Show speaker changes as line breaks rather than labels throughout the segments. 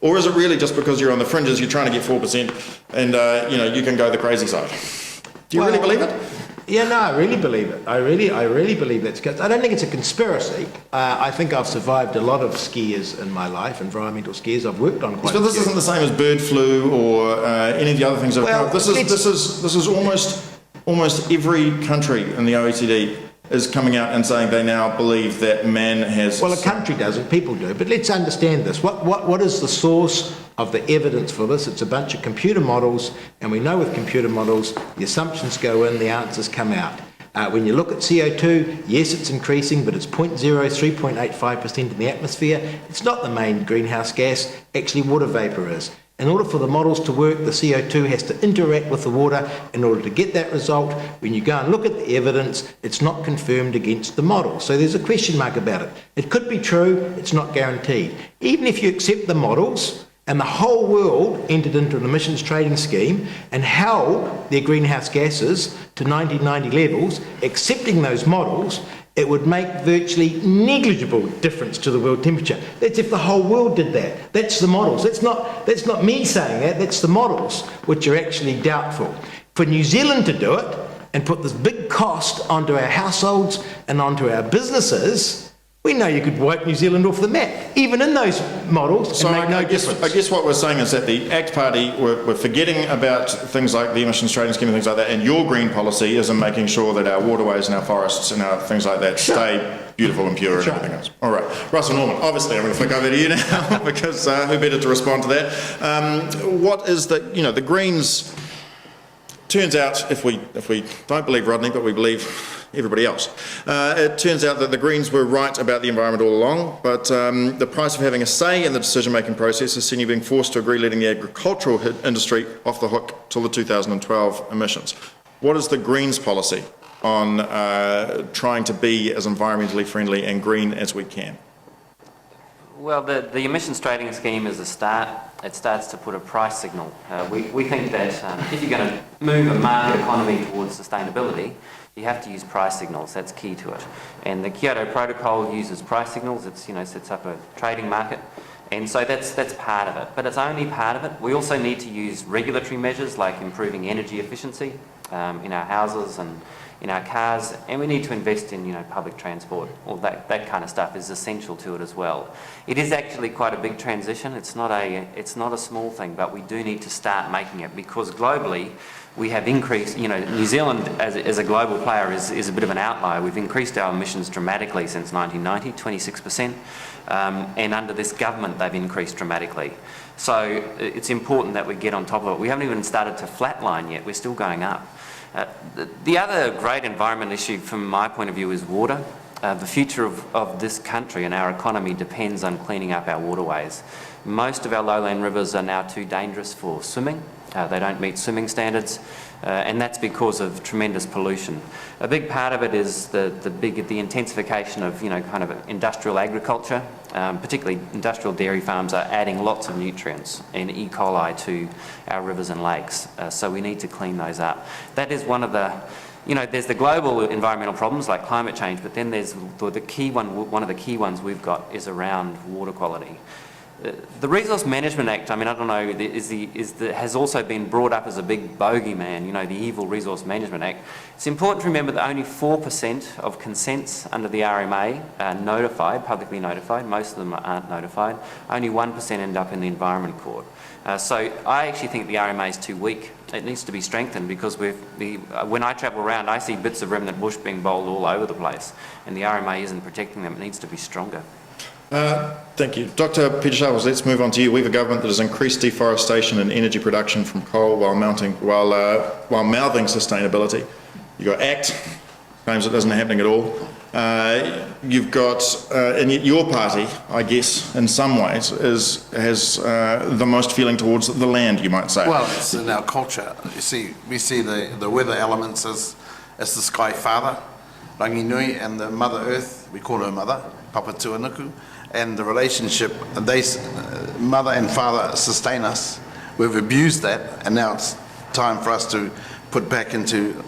Or is it really just because you're on the fringes, you're trying to get 4% and you can go the crazy side? Do you really believe it?
Yeah, no, I really believe it. I really believe that's good. I don't think it's a conspiracy. I think I've survived a lot of skiers in my life, environmental skiers. I've worked on quite a few.
But this isn't the same as bird flu or any of the other things that have come up. This is almost every country in the OECD is coming out and saying they now believe that man has...
Well, a country doesn't, people do, but let's understand this. What is the source of the evidence for this? It's a bunch of computer models, and we know with computer models, the assumptions go in, the answers come out. When you look at CO2, yes, it's increasing, but it's 0.03.85% in the atmosphere. It's not the main greenhouse gas, actually water vapour is. In order for the models to work, the CO2 has to interact with the water in order to get that result. When you go and look at the evidence, it's not confirmed against the model. So there's a question mark about it. It could be true, it's not guaranteed. Even if you accept the models, and the whole world entered into an emissions trading scheme and held their greenhouse gases to 1990 levels, accepting those models, it would make virtually negligible difference to the world temperature. That's if the whole world did that. That's the models. That's not me saying that, that's the models, which are actually doubtful. For New Zealand to do it and put this big cost onto our households and onto our businesses, we know you could wipe New Zealand off the map, even in those models, and make no difference.
I guess what we're saying is that the ACT Party were forgetting about things like the emissions trading scheme and things like that, and your green policy is in making sure that our waterways and our forests and our things like that stay beautiful and pure and everything else. All right, Russell Norman, obviously I'm going to flick over to you now because who better to respond to that? What is the Greens? Turns out, if we don't believe Rodney, but we believe everybody else, it turns out that the Greens were right about the environment all along, but the price of having a say in the decision-making process is seen you being forced to agree letting the agricultural industry off the hook till the 2012 emissions. What is the Greens' policy on trying to be as environmentally friendly and green as we can?
Well, the emissions trading scheme is a start. It starts to put a price signal. We think that if you're going to move a market economy towards sustainability, you have to use price signals. That's key to it. And the Kyoto Protocol uses price signals. It's sets up a trading market, and so that's part of it. But it's only part of it. We also need to use regulatory measures like improving energy efficiency in our houses and in our cars, and we need to invest in public transport. All that kind of stuff is essential to it as well. It is actually quite a big transition. It's not a small thing, but we do need to start making it because globally we have increased. New Zealand as a global player is a bit of an outlier. We've increased our emissions dramatically since 1990, 26%, and under this government they've increased dramatically. So it's important that we get on top of it. We haven't even started to flatline yet. We're still going up. The other great environment issue from my point of view is water. The future of this country and our economy depends on cleaning up our waterways. Most of our lowland rivers are now too dangerous for swimming. They don't meet swimming standards, and that's because of tremendous pollution. A big part of it is the intensification of kind of industrial agriculture, particularly industrial dairy farms are adding lots of nutrients and E. coli to our rivers and lakes. So we need to clean those up. That is one of the there's the global environmental problems like climate change, but then there's the key one. One of the key ones we've got is around water quality. The Resource Management Act, I don't know, has also been brought up as a big bogeyman, the evil Resource Management Act. It's important to remember that only 4% of consents under the RMA are notified, publicly notified. Most of them aren't notified. Only 1% end up in the Environment Court. So I actually think the RMA is too weak. It needs to be strengthened because when I travel around, I see bits of remnant bush being bowled all over the place, and the RMA isn't protecting them. It needs to be stronger.
Thank you. Dr. Pita Sharples, let's move on to you. We have a government that has increased deforestation and energy production from coal while mouthing sustainability. You've got ACT, claims it isn't happening at all. You've got, and yet your party, I guess, in some ways, has the most feeling towards the land, you might say.
Well, it's in our culture. You see, we see the weather elements as the Sky Father, Rangi Nui, and the Mother Earth, we call her Mother, Papa Tuanuku, and the relationship, Mother and Father sustain us. We've abused that, and now it's time for us to put back into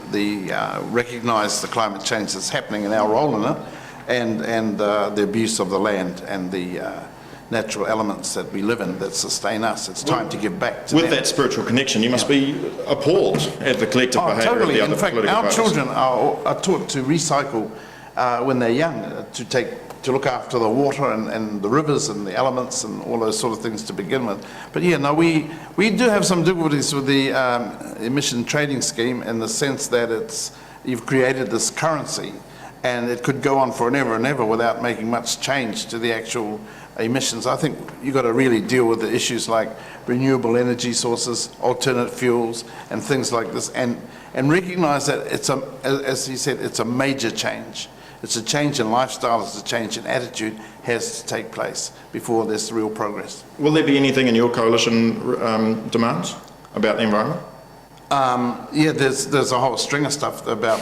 recognise the climate change that's happening and our role in it, and the abuse of the land and the natural elements that we live in that sustain us. It's time to give back to
With
them.
that spiritual connection, you must be appalled at the collective behaviour of
Totally.
the
In
other
fact,
political
our
parties.
children are taught to recycle when they're young, to look after the water and the rivers and the elements and all those sort of things to begin with. But yeah, no, we do have some difficulties with the emission trading scheme in the sense that you've created this currency and it could go on for and ever without making much change to the actual emissions. I think you've got to really deal with the issues like renewable energy sources, alternate fuels, and things like this, and recognise that as he said, it's a major change. It's a change in lifestyle, it's a change in attitude has to take place before there's real progress.
Will there be anything in your coalition demands about the environment?
Yeah, there's a whole string of stuff about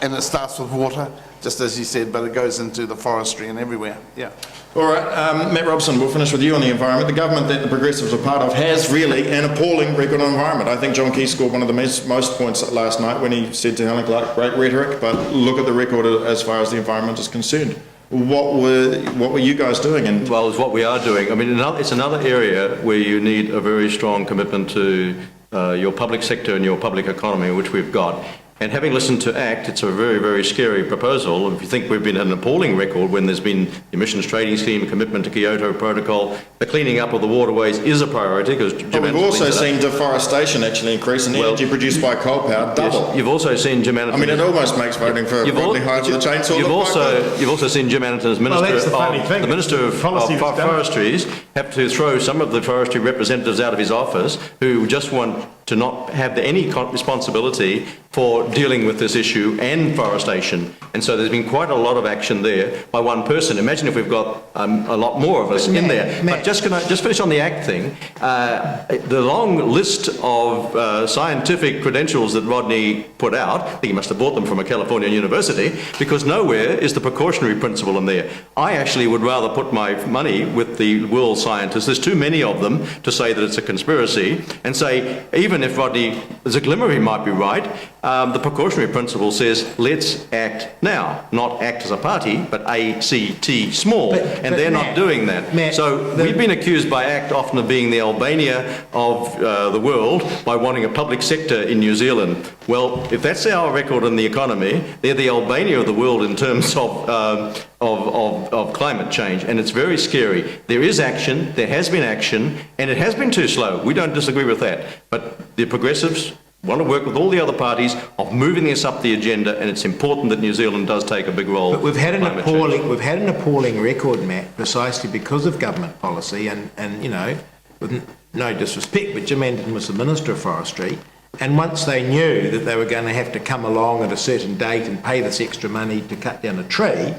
and it starts with water, just as you said, but it goes into the forestry and everywhere, yeah.
All right, Matt Robson, we'll finish with you on the environment. The government that the Progressives are part of has really an appalling record on environment. I think John Key scored one of the most points last night when he said to Helen Clark, great rhetoric, but look at the record as far as the environment is concerned. What were you guys doing?
Well, it's what we are doing. I mean, it's another area where you need a very strong commitment to your public sector and your public economy, which we've got. And having listened to ACT, it's a very, very scary proposal. If you think we've been an appalling record when there's been the emissions trading scheme, commitment to Kyoto Protocol, the cleaning up of the waterways is a priority because
But we've also seen deforestation actually increase and energy produced by coal power double.
Yes, you've also seen Jim Anderton.
I mean, it almost makes voting for Rodney Hide with the chainsaw look quite good.
You've also seen Jim Anderton as Minister
that's the funny thing.
the Minister of Forestries have to throw some of the forestry representatives out of his office who just want to not have any responsibility for dealing with this issue and forestation. And so there's been quite a lot of action there by one person. Imagine if we've got a lot more of us in there. But can I just finish on the ACT thing? The long list of scientific credentials that Rodney put out, I think he must have bought them from a California university, because nowhere is the precautionary principle in there. I actually would rather put my money with the world scientists, there's too many of them to say that it's a conspiracy, and say, even if Rodney, there's a glimmer he might be right, the precautionary principle says, let's act now. Not act as a party, but ACT small. And they're not doing that. So we've been accused by ACT often of being the Albania of the world by wanting a public sector in New Zealand. Well, if that's our record in the economy, they're the Albania of the world in terms of climate change, and it's very scary. There is action, there has been action, and it has been too slow. We don't disagree with that. But the Progressives want to work with all the other parties of moving this up the agenda, and it's important that New Zealand does take a big role.
But we've had an appalling record, Matt, precisely because of government policy, and you know, with no disrespect, but Jim Anderton was the Minister of Forestry, and once they knew that they were going to have to come along at a certain date and pay this extra money to cut down a tree,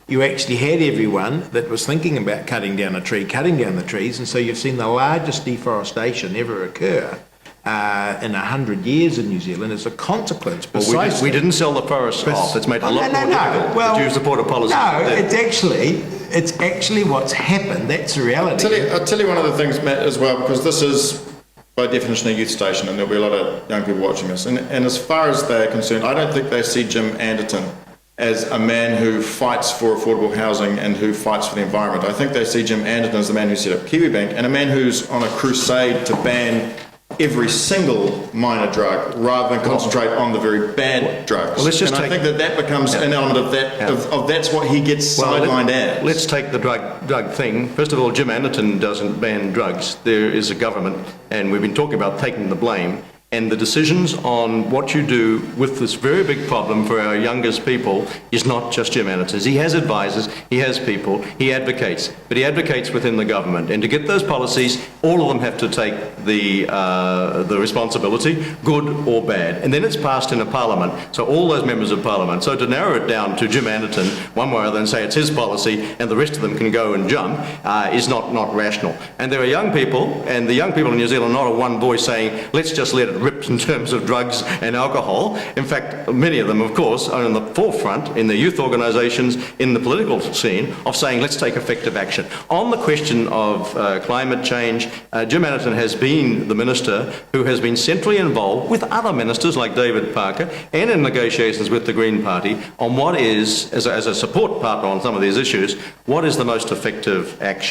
you actually had everyone that was thinking about cutting down a tree, cutting down the trees, and so you've seen the largest deforestation ever occur in 100 years in New Zealand as a consequence.
Well, we didn't sell the forests off. It's made it a lot more difficult.
Well,
but you support a policy.
No, it's actually what's happened. That's the reality.
I'll tell you one of the things, Matt, as well, because this is by definition a youth station and there'll be a lot of young people watching this. And as far as they're concerned, I don't think they see Jim Anderton as a man who fights for affordable housing and who fights for the environment. I think they see Jim Anderton as the man who set up KiwiBank and a man who's on a crusade to ban every single minor drug rather than concentrate on the very bad drugs.
Well,
I think that becomes an element of that, of that's what he gets sidelined as.
Let's take the drug thing. First of all, Jim Anderton doesn't ban drugs. There is a government, and we've been talking about taking the blame. And the decisions on what you do with this very big problem for our youngest people is not just Jim Anderton's. He has advisors, he has people, he advocates, but he advocates within the government. And to get those policies, all of them have to take the responsibility, good or bad. And then it's passed in a parliament, so all those members of parliament. So to narrow it down to Jim Anderton, one way or other, and say it's his policy and the rest of them can go and jump, is not rational. And there are young people, and the young people in New Zealand are not a one voice saying, let's just let it ripped in terms of drugs and alcohol. In fact, many of them, of course, are in the forefront in the youth organisations, in the political scene, of saying let's take effective action. On the question of climate change, Jim Anderton has been the minister who has been centrally involved with other ministers like David Parker and in negotiations with the Green Party on what is, as a support partner on some of these issues, what is the most effective action.